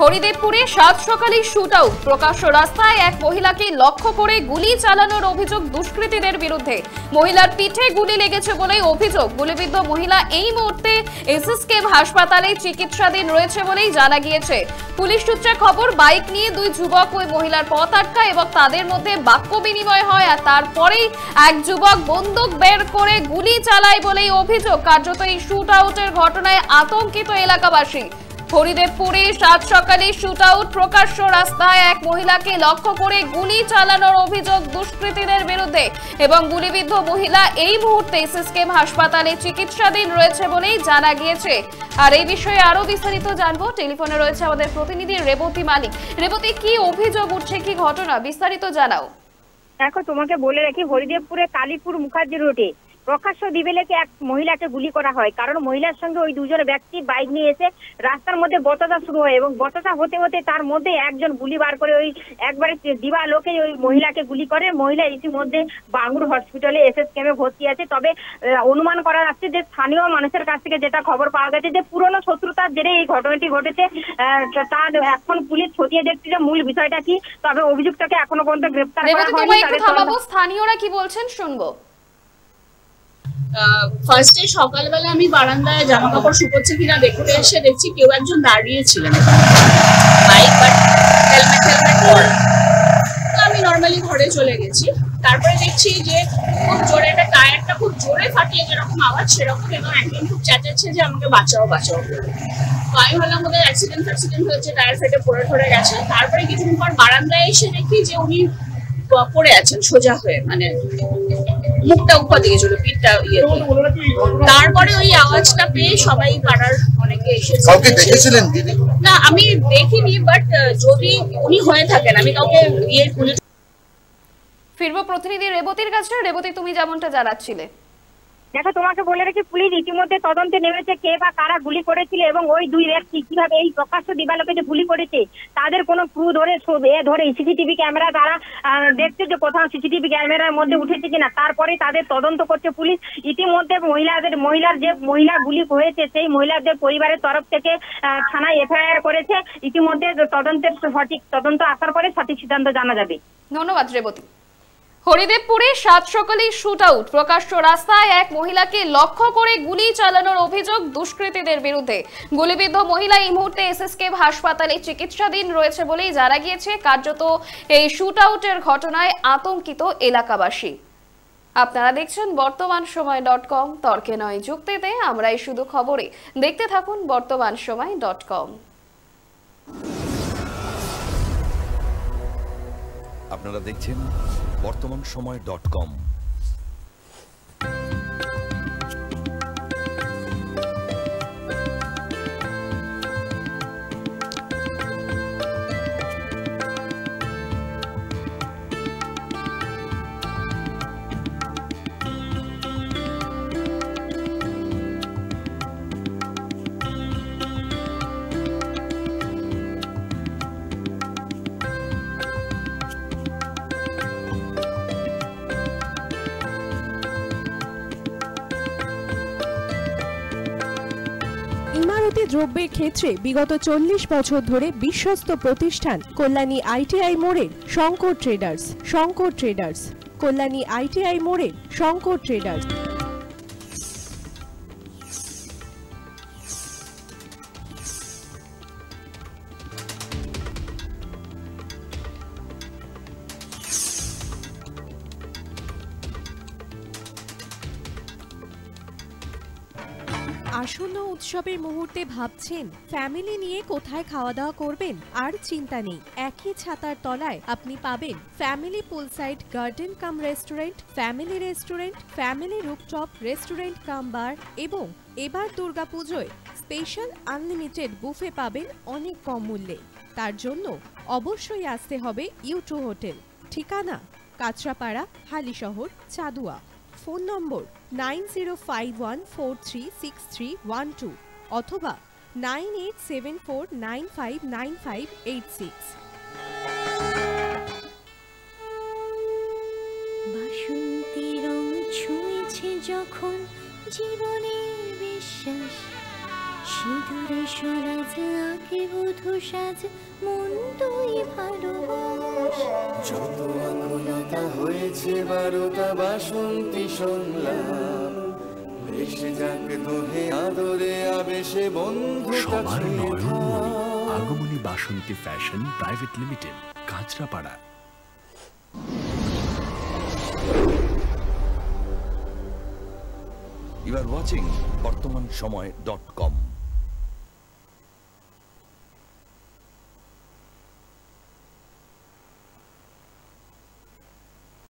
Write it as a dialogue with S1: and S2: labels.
S1: হরিদেবপুরে সাত সকালে shoot out, প্রকাশ্য রাস্তায় এক মহিলাকে লক্ষ্য করে গুলি চালানোর অভিযোগ দুষ্কৃতীদের বিরুদ্ধে। মহিলার পিঠে গুলি লেগেছে বলে অভিযোগ। গুলিবিদ্ধ মহিলা এই মুহূর্তে এসএসকেএম হাসপাতালে চিকিৎসাধীন রয়েছে বলেই জানা গিয়েছে। পুলিশ সূত্রে খবর, বাইক নিয়ে দুই যুবক ওই মহিলার পথ আটকায় এবং তাদের মধ্যে বাক্য বিনিময় হয়, আর তারপরেই এক যুবক বন্দুক বের করে গুলি চালায় বলেই অভিযোগ। কার্যত এই শুট আউটের ঘটনায় আতঙ্কিত এলাকাবাসী। হরিদেবপুরে সাত সকালে শুট আউট, প্রকাশ্য রাস্তায় এক মহিলাকে লক্ষ্য করে গুলি চালানোর অভিযোগ দুষ্কৃতীদের বিরুদ্ধে এবং গুলিবিদ্ধ মহিলা এই মুহূর্তে এসএসকেএম হাসপাতালে চিকিৎসাধীন রয়েছে বলেই জানা গিয়েছে। আর এই বিষয়ে আরো বিস্তারিত জানবো, টেলিফোনে রয়েছে আমাদের প্রতিনিধি রেবতী মালিক। রেবতী, কি অভিযোগ উঠছে, কি ঘটনা, বিস্তারিত জানাও।
S2: দেখো, তোমাকে বলে রাখি, হরিদেবপুরে কালীপুর মুখার্জি রোডে প্রকাশ্য দিবেলেকে এক মহিলাকে গুলি করা হয়। কারণ মহিলার সঙ্গে ওই দুজন ব্যক্তি বাইক নিয়ে এসে রাস্তার মধ্যে বচসা শুরু হয় এবং বচসা হতে হতে তার মধ্যে একজন গুলি বার করে ওই একবারে দিবা লোকে ওই মহিলাকে গুলি করে। মহিলা ইতিমধ্যে বাঙ্গুর হসপিটালে এসএসকেএমে ভর্তি আছে। তবে অনুমান করা যাচ্ছে যে স্থানীয় মানুষের কাছ থেকে যেটা খবর পাওয়া গেছে যে পুরনো শত্রুতার জেরে এই ঘটনাটি ঘটেছে। তার এখন পুলিশ খতিয়ে দেখছে যে মূল বিষয়টা কি। তবে অভিযুক্তকে এখনো পর্যন্ত গ্রেফতার করা হয়নি।
S1: স্থানীয়রা কি বলছেন শুনবো।
S3: ফার্স্টে সকালবেলা আমি বারান্দায় জামা কাপড় শুকোচ্ছে কিনা দেখতে এসে দেখছি কেউ একজন দাঁড়িয়েছিলেন বাইক, বাট হেলমেট পরা। তো আমি নর্মালি ঘরে চলে গেছি। তারপরে দেখছি যে খুব জোরে একটা টায়ারটা খুব জোরে ফাটিয়ে যেরকম আওয়াজ সেরকম, এবং একজন খুব চেঁচাচ্ছে যে আমাকে বাঁচাও বাঁচাও। তো আমি ভাবলাম ওদের অ্যাক্সিডেন্ট হয়েছে, টায়ার ফেটে পড়ে গেছে। তারপরে কিছুদিন পর বারান্দায় এসে দেখি যে উনি পড়ে আছেন সোজা হয়ে, মানে মুখটা উপর দিকে ছিল, পিঠটা ইয়ে। তারপরে ওই আওয়াজটা পেয়ে সবাই পাড়ার অনেকে এসেছে।
S4: কাউকে দেখেছিলেন দিদি?
S3: না, আমি দেখিনি, বাট যদি উনি হয়ে থাকেন আমি কাউকে
S1: ফিরবো প্রতিনিধি রেবতীর কাছে। রেবতী, তুমি যেমনটা জানাচ্ছিলে।
S2: দেখো, তোমাকে বলে রাখি, পুলিশ ইতিমধ্যে তদন্তে নেমেছে কে বা কারা গুলি করেছিল এবং ওই দুই ব্যক্তি কিভাবে এই প্রকাশ্য দিবালোকে যে গুলি করেছে তাদের কোনো ক্লু ধরে সিসিটিভি ক্যামেরা দ্বারা দেখছে যে কোথাও সিসিটিভি ক্যামেরার মধ্যে উঠেছে কিনা। তারপরে তাদের তদন্ত করছে পুলিশ। ইতিমধ্যে মহিলার যে মহিলা গুলি হয়েছে সেই মহিলাদের পরিবারের তরফ থেকে থানায় এফআইআর করেছে। ইতিমধ্যে সঠিক তদন্ত আসার পরে সঠিক সিদ্ধান্ত জানা যাবে।
S1: ধন্যবাদ রেবতী। হরিদেবপুরে সাত সকালে শুট আউট, প্রকাশ্য রাস্তায় এক মহিলাকে লক্ষ্য করে গুলি চালানোর অভিযোগ দুষ্কৃতীদের বিরুদ্ধে। গুলিবিদ্ধ মহিলা এই মুহূর্তে এসএসকেএম হাসপাতালে চিকিৎসাধীন রয়েছে বলেই জানা গিয়েছে। কার্যত এই শুট আউটের ঘটনায় আতঙ্কিত এলাকাবাসী। আপনারা দেখছেন বর্তমানসময়.com, তর্কে নয় যুক্তিতে আমরাই শুধু খবরে। দেখতে থাকুন বর্তমানসময়.com।
S5: আপনারা দেখছেন বর্তমানসময়.com।
S6: ইমারতি দ্রব্যের ক্ষেত্রে বিগত 40 বছর ধরে বিশ্বস্ত প্রতিষ্ঠান কল্যাণী আইটিআই মোড়ের শঙ্কর ট্রেডার্স। কল্যাণী আইটিআই মোড়ের শঙ্কর ট্রেডার্স। আসন্ন উৎসবের মুহূর্তে ভাবছেন ফ্যামিলি নিয়ে কোথায় খাওয়া দাওয়া করবেন? আর চিন্তা নেই, একই ছাতার তলায় আপনি পাবেন family poolside garden cum restaurant, family rooftop restaurant cum bar এবং এবার দুর্গাপুজোয় স্পেশাল আনলিমিটেড বুফে পাবেন অনেক কম মূল্যে। তার জন্য অবশ্যই আসতে হবে ইউ2 হোটেল। ঠিকানা কাঁচরাপাড়া, হালিশহর, চাদুয়া। ফোন নম্বর 9051436312 অথবা 9874959586।
S7: বাসন্তী রং ছুঁয়েছে যখন জীবনের বিশ্বাস, সিঁদুরে সরাজ আঁকে বধূ সাজ মন তুই ভালোবাস।
S4: যত আকুলতা হয়েছে বারোটা বাসন্তী সংলাপ, ভেসে যাক দোহে আদরে আবেশে বন্ধু
S8: সবার Nayanmoni Agamani Basanti fashion private limited, Kanchrapara.
S5: You are watching BortomanSomoy.com.